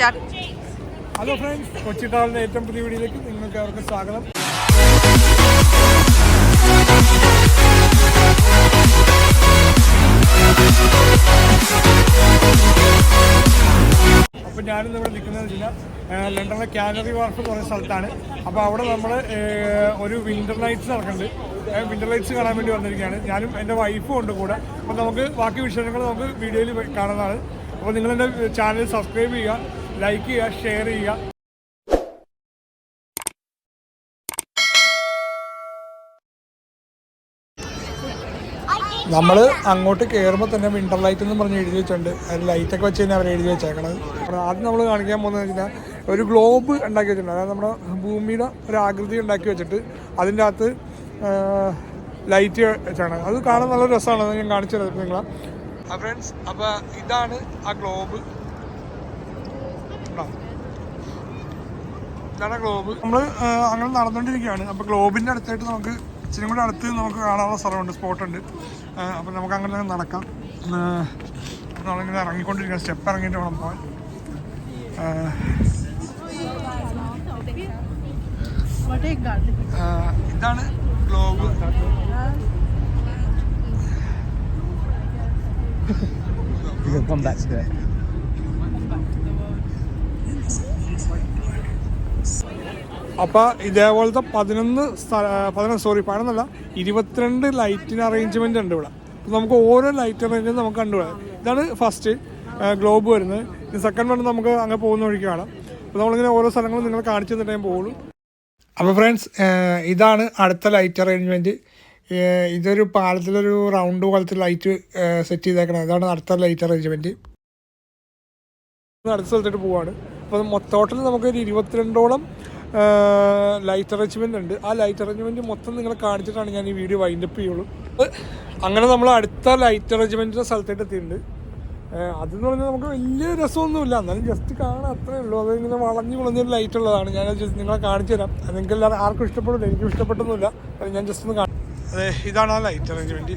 Hello friends, Kochi ട്രാവലിൻ്റെ ഏറ്റവും പുതിയ വീഡിയോയിലേക്ക് നിങ്ങൾക്ക് അവർക്ക് സ്വാഗതം. അപ്പോൾ ഞാനിന്ന് ഇവിടെ നിൽക്കുന്നത് വെച്ചാൽ ലണ്ടനിലെ കാനറി വാർഫ് കുറേ സ്ഥലത്താണ്. അപ്പോൾ അവിടെ നമ്മൾ ഒരു വിൻ്റർ ലൈറ്റ്സ് നടക്കുന്നുണ്ട്. വിൻ്റർ ലൈറ്റ്സ് കാണാൻ വേണ്ടി വന്നിരിക്കുകയാണ്. ഞാനും എൻ്റെ വൈഫും ഉണ്ട് കൂടെ. അപ്പോൾ നമുക്ക് ബാക്കി വിഷയങ്ങൾ നമുക്ക് വീഡിയോയിൽ കാണുന്നതാണ്. അപ്പോൾ നിങ്ങളെൻ്റെ ചാനൽ സബ്സ്ക്രൈബ് ചെയ്യുക, ലൈക്ക് ചെയ്യുക, ഷെയർ ചെയ്യുക. നമ്മൾ അങ്ങോട്ട് കയറുമ്പോൾ തന്നെ വിൻ്റർ ലൈറ്റ് എന്ന് പറഞ്ഞ് എഴുതി വെച്ചിട്ടുണ്ട്. അത് ലൈറ്റൊക്കെ വെച്ച് തന്നെ അവർ എഴുതി വെച്ചേക്കണത്. ആദ്യം നമ്മൾ കാണിക്കാൻ പോകുന്നത് വെച്ചാൽ ഒരു ഗ്ലോബ് ഉണ്ടാക്കി വെച്ചിട്ടുണ്ട്. അതായത് നമ്മുടെ ഭൂമിയുടെ ഒരു ആകൃതി ഉണ്ടാക്കി വെച്ചിട്ട് അതിൻ്റെ അകത്ത് ലൈറ്റ് വെച്ചാണ്. അത് കാണാൻ നല്ല രസമാണ്. ഞാൻ കാണിച്ചു തരാം നിങ്ങളെ ഫ്രണ്ട്സ്. അപ്പോൾ ഇതാണ് ആ ഗ്ലോബ്. ഇതാണ് ഗ്ലോബ്. നമ്മൾ അങ്ങനെ നടന്നുകൊണ്ടിരിക്കുകയാണ്. അപ്പോൾ ഗ്ലോബിൻ്റെ അടുത്തായിട്ട് നമുക്ക് ഇച്ചിരി കൂടെ അടുത്ത് നമുക്ക് കാണാനുള്ള സ്ഥലമുണ്ട്, സ്പോട്ടുണ്ട്. അപ്പോൾ നമുക്ക് അങ്ങനെ നടക്കാം. നമ്മളിങ്ങനെ ഇറങ്ങിക്കൊണ്ടിരിക്കണം. സ്റ്റെപ്പ് ഇറങ്ങിയിട്ട് വേണം പോകാൻ. ഇതാണ് ഗ്ലോബ്. അപ്പോൾ ഇതേപോലത്തെ 22 ലൈറ്റിന് അറേഞ്ച്മെൻ്റ് ഉണ്ട് ഇവിടെ. അപ്പോൾ നമുക്ക് ഓരോ ലൈറ്റ് അറേഞ്ച്മെൻറ്റ് നമുക്ക് കണ്ടുപോകാം. ഇതാണ് ഫസ്റ്റ് ഗ്ലോബ് വരുന്നത്. ഇത് സെക്കൻഡ് വൺ നമുക്ക് അങ്ങനെ പോകുന്ന വഴിക്ക് കാണാം. അപ്പോൾ നമ്മളിങ്ങനെ ഓരോ സ്ഥലങ്ങളും നിങ്ങൾ കാണിച്ചു തന്നിട്ടേ പോകുള്ളൂ. അപ്പോൾ ഫ്രണ്ട്സ്, ഇതാണ് അടുത്ത ലൈറ്റ് അറേഞ്ച്മെൻറ്റ്. ഇതൊരു പാലത്തിലൊരു റൗണ്ട് പോലത്തെ ലൈറ്റ് സെറ്റ് ചെയ്തേക്കണം. ഇതാണ് അടുത്ത ലൈറ്റ് അറേഞ്ച്മെൻറ്റ്. അടുത്ത സ്ഥലത്തോട്ട് പോവാണ്. അപ്പോൾ ടോട്ടൽ നമുക്കൊരു 22ഓളം ലൈറ്റ് അറേഞ്ച്മെൻ്റ് ഉണ്ട്. ആ ലൈറ്റ് അറേഞ്ച്മെൻറ്റ് മൊത്തം നിങ്ങളെ കാണിച്ചിട്ടാണ് ഞാൻ ഈ വീഡിയോ വൈൻഡപ്പ് ചെയ്യുള്ളൂ. അങ്ങനെ നമ്മൾ അടുത്ത ലൈറ്റ് അറേഞ്ച്മെൻറ്റിൻ്റെ സ്ഥലത്തായിട്ട് എത്തിയിട്ടുണ്ട്. അതെന്ന് പറഞ്ഞാൽ നമുക്ക് വലിയ രസമൊന്നുമില്ല, എന്നാലും ജസ്റ്റ് കാണാൻ അത്രേ ഉള്ളൂ. അതിങ്ങനെ വളഞ്ഞൊരു ലൈറ്റ് ഉള്ളതാണ്. ഞാൻ ജസ്റ്റ് നിങ്ങളെ കാണിച്ചു തരാം. നിങ്ങൾക്ക് എല്ലാവരും ആർക്കും ഇഷ്ടപ്പെടില്ല, എനിക്കും ഇഷ്ടപ്പെട്ടൊന്നുമില്ല. അത് ഞാൻ ജസ്റ്റ് ഒന്ന് കാണാം. അതെ, ഇതാണ് ആ ലൈറ്റ് അറേഞ്ച്മെൻറ്റ്.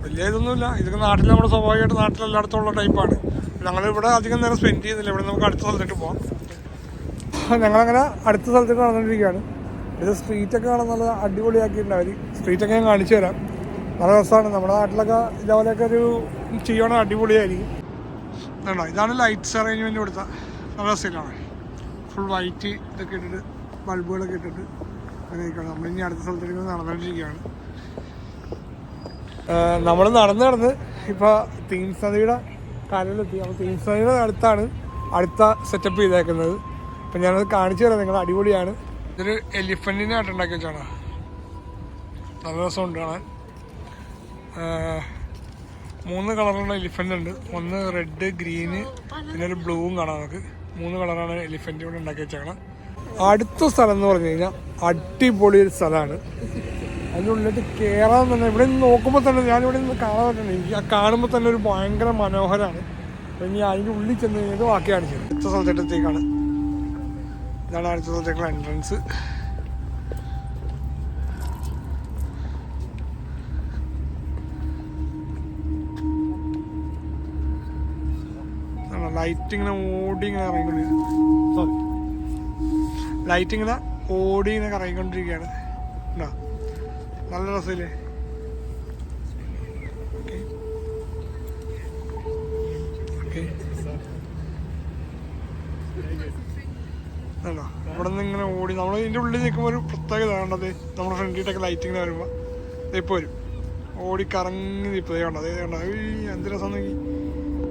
വലിയ ഇതൊന്നുമില്ല. ഇതൊക്കെ നാട്ടിൽ നമ്മുടെ സ്വാഭാവികമായിട്ട് നാട്ടിലെല്ലായിടത്തും ഉള്ള ടൈപ്പാണ്. ഞങ്ങളിവിടെ അധികം നേരം സ്പെൻഡ് ചെയ്യുന്നില്ല. ഇവിടെ നമുക്ക് അടുത്ത സ്ഥലത്തേക്ക് പോകാം. ഞങ്ങളങ്ങനെ അടുത്ത സ്ഥലത്തേക്ക് നടന്നുകൊണ്ടിരിക്കുകയാണ്. ഇത് സ്ട്രീറ്റൊക്കെ കാണാൻ നല്ല അടിപൊളിയാക്കിയിട്ടുണ്ട് അവർ. സ്ട്രീറ്റൊക്കെ ഞാൻ കാണിച്ചു തരാം. നല്ല രസമാണ്. നമ്മുടെ നാട്ടിലൊക്കെ ഇതേപോലെയൊക്കെ ഒരു ചെയ്യണം, അടിപൊളിയായിരിക്കും. വേണ്ട, ഇതാണ് ലൈറ്റ്സ് അറേഞ്ച്മെൻറ്റ് കൊടുത്ത നല്ല രസമാണ്. ഫുൾ വൈറ്റ് ഇതൊക്കെ ഇട്ടിട്ട് ബൾബുകളൊക്കെ ഇട്ടിട്ട് അങ്ങനെയൊക്കെയാണ്. നമ്മളിനി അടുത്ത സ്ഥലത്തേക്ക് നടന്നുകൊണ്ടിരിക്കുകയാണ്. നമ്മൾ നടന്ന് ഇപ്പോൾ തീംസ് നദിയുടെ കാലിലെത്തി. അപ്പോൾ തീംസ് നദിയുടെ അടുത്താണ് അടുത്ത സെറ്റപ്പ് ചെയ്തേക്കുന്നത്. അപ്പം ഞാനത് കാണിച്ചു തരാം. നിങ്ങൾ അടിപൊളിയാണ്. ഇതൊരു എലിഫൻറ്റിനെ ആയിട്ട് ഉണ്ടാക്കി വെച്ചാണ്. നല്ല രസമുണ്ട് കാണാൻ. 3 കളറുള്ള എലിഫൻ്റ് ഉണ്ട്. ഒന്ന് റെഡ്, ഗ്രീന്, പിന്നെ ഒരു ബ്ലൂവും കാണാം. നമുക്ക് 3 കളറാണ് എലിഫൻ്റ് ഇവിടെ ഉണ്ടാക്കി വെച്ചേക്കണം. അടുത്ത സ്ഥലം എന്ന് പറഞ്ഞു കഴിഞ്ഞാൽ അടിപൊളി ഒരു സ്ഥലമാണ്. അതിൻ്റെ ഉള്ളിലേക്ക് കയറാൻ തന്നെ ഇവിടെ നിന്ന് നോക്കുമ്പോൾ തന്നെ ഞാനിവിടെ നിന്ന് കാണാൻ പറ്റുന്നുണ്ട്. എനിക്ക് ആ കാണുമ്പോൾ തന്നെ ഒരു ഭയങ്കര മനോഹരമാണ്. അപ്പം ഇനി അതിൻ്റെ ഉള്ളിൽ ചെന്ന് കഴിഞ്ഞിട്ട് ബാക്കി കാണിച്ചത് അടുത്ത സ്ഥലത്തേക്കാണ്. ഇതാണ് അടുത്ത സ്ഥലത്തേക്കുള്ള എൻട്രൻസ്. ലൈറ്റ് ഇങ്ങനെ ഓടി ഇങ്ങനെ കറങ്ങിക്കൊണ്ടിരിക്കുകയാണ്. ഉണ്ടോ? നല്ല രസമില്ലേ? ഓക്കെ ആണോ? ഇവിടെ നിന്ന് ഇങ്ങനെ ഓടി നമ്മൾ ഇതിൻ്റെ ഉള്ളിൽ നിൽക്കുമ്പോൾ ഒരു പ്രത്യേകത കണ്ടത്. നമ്മുടെ ഫ്രണ്ടിട്ടൊക്കെ ലൈറ്റ് ഇങ്ങനെ വരുമ്പോൾ ഇപ്പോൾ വരും, ഓടി കറങ്ങി ഇപ്പോൾ കണ്ടത്. കണ്ടോ? എന്ത് രസം നോക്കി.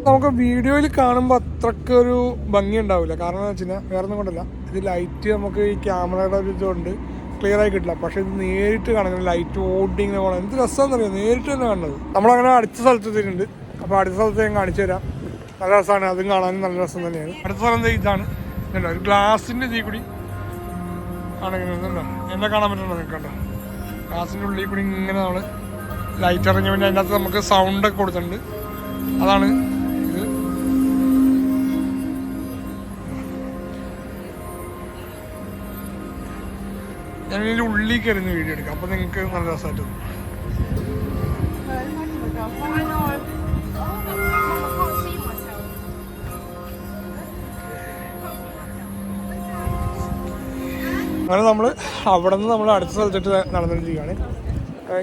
നമുക്ക് വീഡിയോയിൽ കാണുമ്പോൾ അത്രക്കൊരു ഭംഗി ഉണ്ടാവില്ല. കാരണം എന്ന് വെച്ച് കഴിഞ്ഞാൽ വേറെ ഒന്നും കൊണ്ടല്ല, ഇത് ലൈറ്റ് നമുക്ക് ഈ ക്യാമറയുടെ ഒരു ഇതുകൊണ്ട് ക്ലിയർ ആയി കിട്ടില്ല. പക്ഷെ ഇത് നേരിട്ട് കാണുന്നത് ലൈറ്റ് ഓടി ഇങ്ങനെ പോകണം. എന്ത് രസമാണെന്ന് അറിയാം, നേരിട്ട് തന്നെ കാണുന്നത്. നമ്മളങ്ങനെ അടുത്ത സ്ഥലത്ത് എത്തിയിട്ടുണ്ട്. അപ്പോൾ അടുത്ത സ്ഥലത്ത് ഞാൻ കാണിച്ചു തരാം. നല്ല രസമാണ്, അതും കാണാനും നല്ല രസം തന്നെയാണ്. അടുത്ത സ്ഥലം ഇതാണ്. ഇല്ല, ഒരു ഗ്ലാസിൻ്റെ ഇതിൽ കൂടി ആണെങ്കിൽ എന്നെ കാണാൻ പറ്റുന്നുണ്ടോ നിങ്ങൾക്ക്? കണ്ടോ? ഗ്ലാസിൻ്റെ ഉള്ളിൽ കൂടി ഇങ്ങനെ നമ്മൾ ലൈറ്റ് അറേഞ്ച്മെൻറ്റ് അതിൻ്റെ അകത്ത് നമുക്ക് സൗണ്ടൊക്കെ കൊടുത്തിട്ടുണ്ട്. അതാണ് ഇത്. ഞാൻ ഇതിൻ്റെ ഉള്ളിൽ കയറുന്ന വീഡിയോ എടുക്കാം. അപ്പോൾ നിങ്ങൾക്ക് നല്ല രസമായിട്ട് തോന്നും. അങ്ങനെ നമ്മൾ അവിടെ നിന്ന് നമ്മൾ അടുത്ത സ്ഥലത്തിട്ട് നടന്നിരിക്കുകയാണ്.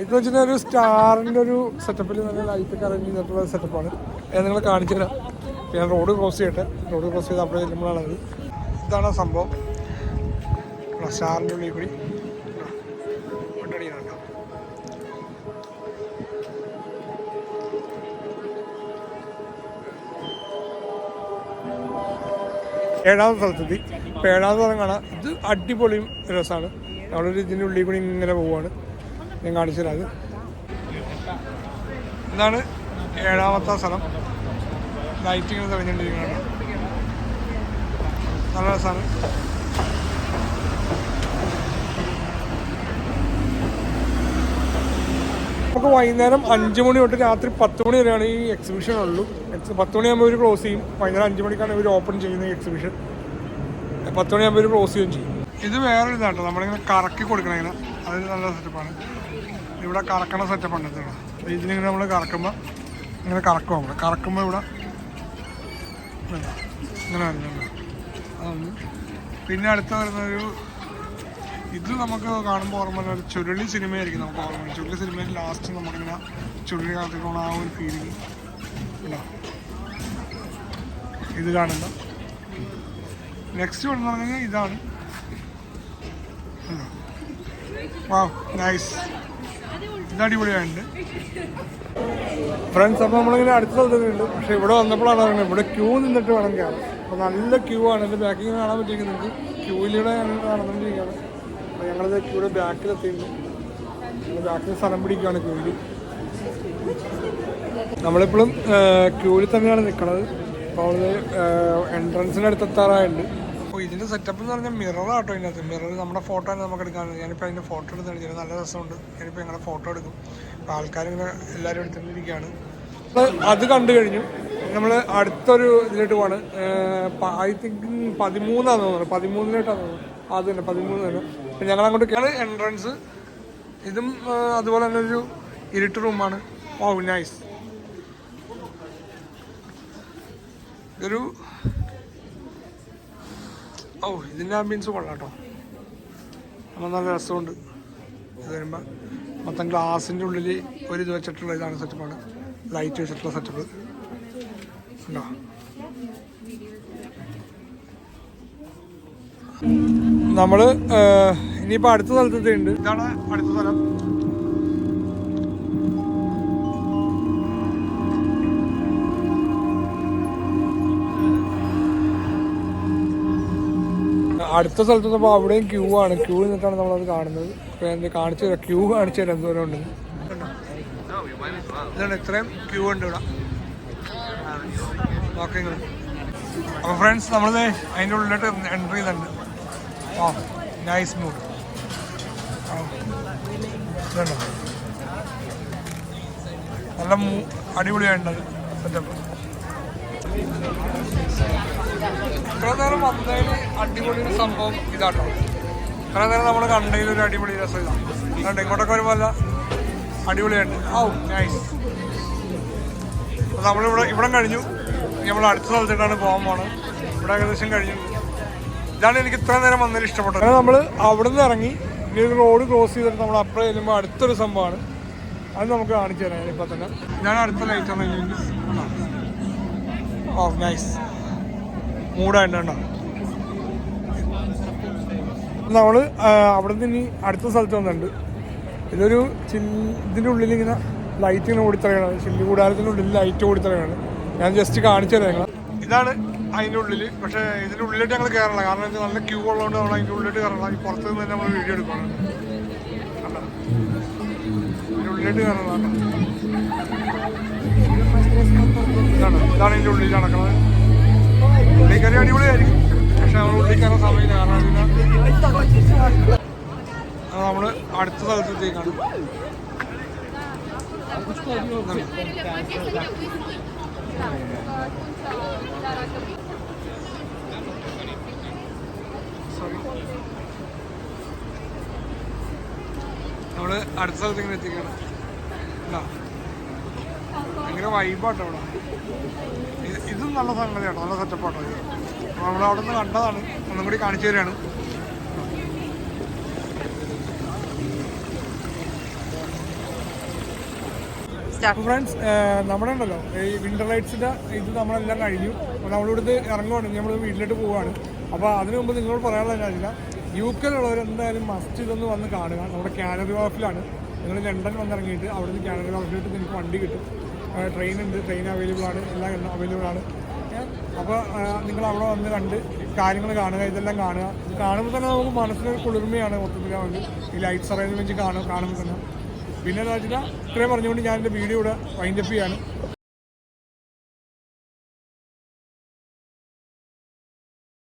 ഇതെന്ന് വെച്ചിട്ടുണ്ടെങ്കിൽ ഒരു സ്റ്റാറിൻ്റെ ഒരു സെറ്റപ്പിൽ നല്ല ലൈറ്റൊക്കെ അറേഞ്ച് ചെയ്തിട്ടുള്ള സെറ്റപ്പാണ്. ഞാൻ നിങ്ങളെ കാണിച്ചു തരാം. ഞാൻ റോഡ് ക്രോസ് ചെയ്യട്ടെ. റോഡ് ക്രോസ് ചെയ്ത് അവിടെ ചെല്ലുമ്പോഴാണത്. ഇതാണ് സംഭവം. സ്റ്റാറിൻ്റെ ഉള്ളിൽ കൂടി കൊണ്ടടിയാണ്. ഏഴാമത്തെ സ്ഥലത്തെത്തി. ഇപ്പോൾ ഏഴാമത്തെ സ്ഥലം കാണാം. ഇത് അടിപൊളിയും രസമാണ്. നമ്മളൊരു ഇതിൻ്റെ ഉള്ളിൽ കൂടി ഇങ്ങനെ പോവുകയാണ്. ഞാൻ കാണിച്ചു തരാം. അത് ഇതാണ് ഏഴാമത്തെ സ്ഥലം. ലൈറ്റ് ഇങ്ങനെ തെളിഞ്ഞുകൊണ്ടിരിക്കുകയാണ്. നല്ല രസമാണ്. നമുക്ക് വൈകുന്നേരം 5 മണി തൊട്ട് രാത്രി 10 മണി വരെയാണ് ഈ എക്സിബിഷൻ ഉള്ളൂ. 10 മണിയാകുമ്പോൾ ഇവർ ക്ലോസ് ചെയ്യും. വൈകുന്നേരം 5 മണിക്കാണ് ഇവർ ഓപ്പൺ ചെയ്യുന്ന ഈ എക്സിബിഷൻ. 10 മണിയാകുമ്പോൾ ഇവർ ക്ലോസ് ചെയ്യുകയും ചെയ്യും. ഇത് വേറൊരു ഇതാട്ടോ, നമ്മളിങ്ങനെ കറക്കി കൊടുക്കണം. ഇങ്ങനെ അത് നല്ല സെറ്റപ്പാണ്. ഇവിടെ കറക്കണ സെറ്റപ്പാണ്. ഇതാണ് ഇതിലിങ്ങനെ നമ്മൾ കറക്കുമ്പോൾ ഇങ്ങനെ കറക്കും. നമ്മൾ കറക്കുമ്പോൾ ഇവിടെ ഇങ്ങനെ വരുന്നുണ്ട്. അതൊന്ന് പിന്നെ അടുത്ത വരുന്നൊരു ഇത് നമുക്ക് കാണുമ്പോൾ ഓർമ്മ ഒരു ചുരുളി സിനിമയായിരിക്കും നമുക്ക് ഓർമ്മ. ചുരുളി സിനിമയിൽ ലാസ്റ്റ് നമ്മളിങ്ങനെ ചുരുളി കാത്തിക്കോണ ആ ഒരു ഫീലിംഗ് ഉണ്ടോ ഇത് കാണുന്ന. നെക്സ്റ്റ് വന്നു പറഞ്ഞാൽ ഇതാണ്. Wow nice. ഇത് അടിപൊളിയായിട്ടുണ്ട് ഫ്രണ്ട്സ്. അപ്പോൾ നമ്മളിങ്ങനെ അടുത്ത സ്ഥലത്തുണ്ട്. പക്ഷേ ഇവിടെ വന്നപ്പോഴാണ് പറയുന്നത് ഇവിടെ ക്യൂ നിന്നിട്ട് വേണം കയറാം. അപ്പോൾ നല്ല ക്യൂ ആണ്. എൻ്റെ ബാക്കിൽ കാണാൻ പറ്റിയിരിക്കുന്നത് ക്യൂയിലൂടെ നടന്നുകൊണ്ടിരിക്കുകയാണ്. അപ്പോൾ ഞങ്ങളിത് ക്യൂയുടെ ബാക്കിലെത്തിയിട്ടുണ്ട്. ഞങ്ങൾ ബാക്കിൽ സ്ഥലം പിടിക്കുകയാണ് ക്യൂവിൽ. നമ്മളിപ്പോഴും ക്യൂവിൽ തന്നെയാണ് നിൽക്കുന്നത്. അപ്പോൾ അവള് എൻട്രൻസിൻ്റെ അടുത്ത് എത്താറായുണ്ട്. അപ്പോൾ ഇതിൻ്റെ സെറ്റപ്പ് എന്ന് പറഞ്ഞാൽ മിററാട്ടോ. ഇതിനകത്ത് മിറർ നമ്മുടെ ഫോട്ടോ തന്നെ നമുക്ക് എടുക്കാറുണ്ട്. ഞാനിപ്പോൾ അതിൻ്റെ ഫോട്ടോ എടുത്ത് കാണിച്ചത് നല്ല രസമുണ്ട്. ഞാനിപ്പോൾ ഞങ്ങളുടെ ഫോട്ടോ എടുക്കും. അപ്പോൾ ആൾക്കാരിങ്ങനെ എല്ലാവരും എടുത്തുകൊണ്ടിരിക്കുകയാണ്. അത് കണ്ടു കഴിഞ്ഞു. നമ്മൾ അടുത്തൊരു ഇതിലോട്ട് പോവാണ്. ഐ തിങ്ക് 13 തോന്നുന്നു. 13-ായിട്ടാണ് തോന്നുന്നത്. അത് തന്നെ 13 തന്നെ. അപ്പം ഞങ്ങൾ അങ്ങോട്ട് എൻട്രൻസ്. ഇതും അതുപോലെ തന്നെ ഒരു ഇരുട്ട് റൂമാണ്. ഓ നൈസ്. ഇതൊരു ഇതിൻ്റെ ആംബിയൻസ് കൊള്ളാം കേട്ടോ. നമ്മൾ നല്ല രസമുണ്ട്. ഇത് വരുമ്പോൾ മൊത്തം ഗ്ലാസിൻ്റെ ഉള്ളിൽ ഒരു ഇത് വെച്ചിട്ടുള്ള ഇതാണ് സെറ്റപ്പാണ്. ലൈറ്റ് വെച്ചിട്ടുള്ള സെറ്റപ്പ് ഉണ്ടോ. നമ്മൾ ഇനിയിപ്പോൾ അടുത്ത സ്ഥലത്തെത്തിയിട്ടുണ്ട്. ഇതാണ് അടുത്ത സ്ഥലം. അടുത്ത സ്ഥലത്ത് നിന്നപ്പോൾ അവിടെയും ക്യൂ ആണ്. ക്യൂ നിന്നിട്ടാണ് നമ്മളത് കാണുന്നത്. അപ്പോൾ ഞാൻ കാണിച്ചു തരാം. ക്യൂ കാണിച്ചു തരാം എന്തോരം ഉണ്ട്. ഇതാണ് ഇത്രയും ക്യൂ ഉണ്ട് ഇവിടെ. ഓക്കെ. അപ്പോൾ ഫ്രണ്ട്സ് നമ്മൾ അതിൻ്റെ ഉള്ളിലോട്ട് എൻ്റർ ചെയ്തിട്ടുണ്ട്. Nice mood. ഇതുണ്ടോ നല്ല അടിപൊളിയായിട്ടുണ്ട് സെറ്റപ്പ്. ഇത്ര നേരം വന്നതിന് അടിപൊളി ഒരു സംഭവം ഇതാട്ടോ. ഇത്ര നേരം നമ്മൾ കണ്ടതിലൊരു അടിപൊളി രസം ഇതാണ്. അതുകൊണ്ട് ഇങ്ങോട്ടൊക്കെ വരുമ്പോൾ അല്ല അടിപൊളിയുണ്ട്. നൈസ്. അപ്പോൾ ഇവിടെ കഴിഞ്ഞു. നമ്മൾ അടുത്ത സ്ഥലത്തേക്കാണ് പോകാൻ പോകണം. ഇവിടെ ഏകദേശം കഴിഞ്ഞു. ഇതാണ് എനിക്ക് ഇത്ര നേരം വന്നതിൽ ഇഷ്ടപ്പെട്ടത്. അങ്ങനെ നമ്മൾ അവിടെ നിന്ന് ഇറങ്ങി ഈ ഒരു റോഡ് ക്രോസ് ചെയ്തിട്ട് നമ്മൾ അപ്പുറം ചെല്ലുമ്പോൾ അടുത്തൊരു സംഭവമാണ്. അത് നമുക്ക് കാണിച്ചു തരാം ഇപ്പം തന്നെ. ഞാൻ അടുത്ത ലൈറ്റ് ആണ്. നൈസ് മൂടായിട്ടുണ്ടോ. നമ്മൾ അവിടെ നിന്ന് ഇനി അടുത്ത സ്ഥലത്ത് വന്നിട്ടുണ്ട്. ഇതൊരു ഇതിൻ്റെ ഉള്ളിൽ ഇങ്ങനെ ലൈറ്റ് ഇങ്ങനെ ഓടിത്തറയാണ്. ചില്ലി കൂടാരത്തിൻ്റെ ഉള്ളിൽ ലൈറ്റ് ഓടിത്തറയാണ്. ഞാൻ ജസ്റ്റ് കാണിച്ചു തരാം ഞങ്ങൾ. ഇതാണ് അതിൻ്റെ ഉള്ളിൽ. പക്ഷേ ഇതിൻ്റെ ഉള്ളിലോട്ട് ഞങ്ങൾ കയറണം. കാരണം ഇത് നല്ല ക്യൂ ഉള്ളതുകൊണ്ട് നമ്മൾ അതിൻ്റെ ഉള്ളിലോട്ട് കയറണം. ഈ പുറത്ത് നിന്ന് തന്നെ നമ്മൾ വീഡിയോ എടുക്കണം. ഇതിൻ്റെ ഉള്ളിലോട്ട് കയറണം. ഇതാണ് ഇതിൻ്റെ ഉള്ളിൽ നടക്കുന്നത്. ഉള്ളിൽ കയറി അടിപൊളിയായിരിക്കും. പക്ഷെ നമ്മൾ ഉള്ളിൽ കയറാൻ സമയമില്ല. കാരണം നമ്മൾ അടുത്ത സ്ഥലത്തേക്കാണ്. നമ്മൾ അടുത്ത സ്ഥലത്ത് ഇങ്ങനെ എത്തിക്കണം. ഭയങ്കര വൈബാട്ടോ അവിടെ. ഇതും നല്ല സംഗതിയാട്ടോ. നല്ല സെറ്റപ്പാട്ടോ ഇത്. നമ്മളവിടെ നിന്ന് കണ്ടതാണ്. ഒന്നും കൂടി കാണിച്ചു തരികയാണ്. ഫ്രണ്ട്സ് നമ്മുടെ ഉണ്ടല്ലോ ഈ വിന്റർ ലൈറ്റ്സിന്റെ ഇത് നമ്മളെല്ലാം കഴിഞ്ഞു. നമ്മളിവിടുന്ന് ഇറങ്ങുവാണ്, നമ്മൾ വീട്ടിലോട്ട് പോവുകയാണ്. അപ്പോൾ അതിനു മുമ്പ് നിങ്ങളോട് പറയാനുള്ള കാര്യമില്ല, UK എന്തായാലും മസ്റ്റ് ഇതൊന്ന് വന്ന് കാണുക. നമ്മുടെ കാനറി വാർഫിലാണ്. നിങ്ങൾ ലണ്ടൻ വന്നിറങ്ങിയിട്ട് അവിടുന്ന് കാനറി വാർഫിലോട്ട് നിങ്ങൾക്ക് വണ്ടി കിട്ടും. ട്രെയിൻ ഉണ്ട്, ട്രെയിൻ അവൈലബിൾ ആണ്, എല്ലാം അവൈലബിൾ ആണ്. അപ്പോൾ നിങ്ങൾ അവിടെ വന്ന് കണ്ട് കാര്യങ്ങൾ കാണുക, ഇതെല്ലാം കാണുക. കാണുമ്പോൾ തന്നെ നമുക്ക് മനസ്സിനൊരു കുളിർമയാണ് മൊത്തത്തിൽ വേണ്ടി ഈ ലൈറ്റ്സ് അറേഞ്ച്മെൻറ്റ് കാണുമ്പോൾ തന്നെ. പിന്നെ എന്താ വെച്ചാൽ ഇത്രയും പറഞ്ഞുകൊണ്ട് ഞാൻ എൻ്റെ വീഡിയോ ഇവിടെ വൈൻഡപ്പ് ചെയ്യാണ്.